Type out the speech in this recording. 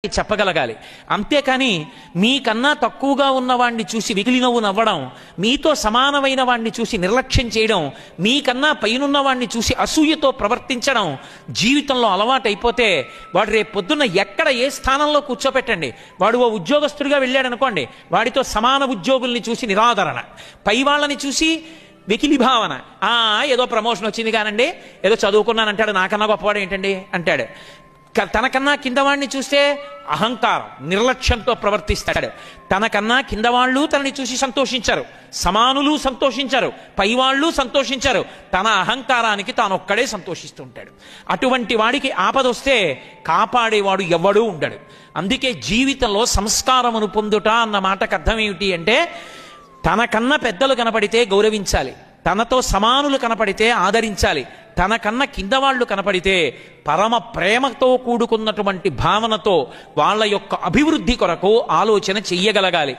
చెప్పగలగాలి. అంతేకాని మీకన్నా తక్కువగా ఉన్నవాణ్ణి చూసి వెకిలి నవ్వు నవ్వడం, మీతో సమానమైన వాణ్ణి చూసి నిర్లక్ష్యం చేయడం, మీకన్నా పైనున్న వాణ్ణి చూసి అసూయతో ప్రవర్తించడం జీవితంలో అలవాటైపోతే వాడు రేపు పొద్దున్న ఎక్కడ ఏ స్థానంలో కూర్చోపెట్టండి, వాడు ఓ ఉద్యోగస్తుడిగా వెళ్ళాడు అనుకోండి, వాడితో సమాన ఉద్యోగుల్ని చూసి నిరాదరణ, పై వాళ్ళని చూసి వెకిలి భావన, ఏదో ప్రమోషన్ వచ్చింది కానండి, ఏదో చదువుకున్నానంటాడు, నాకన్నా గొప్పవాడు ఏంటండి అంటాడు. తనకన్నా కిందవాణ్ణి చూస్తే అహంకారం, నిర్లక్ష్యంతో ప్రవర్తిస్తాడు. తనకన్నా కిందవాళ్ళు తనని చూసి సంతోషించారు, సమానులు సంతోషించారు, పైవాళ్ళు సంతోషించారు, తన అహంకారానికి తానొక్కడే సంతోషిస్తుంటాడు. అటువంటి వాడికి ఆపదొస్తే కాపాడేవాడు ఎవడూ ఉండడు. అందుకే జీవితంలో సంస్కారమును పొందుట అన్న మాటకు అర్థం ఏమిటి అంటే, తనకన్నా పెద్దలు కనపడితే గౌరవించాలి, తనతో సమానులు కనపడితే ఆదరించాలి, తనకన్నా కింద వాళ్ళు కనపడితే పరమ ప్రేమతో కూడుకున్నటువంటి భావనతో వాళ్ళ యొక్క అభివృద్ధి కొరకు ఆలోచన చెయ్యగలగాలి.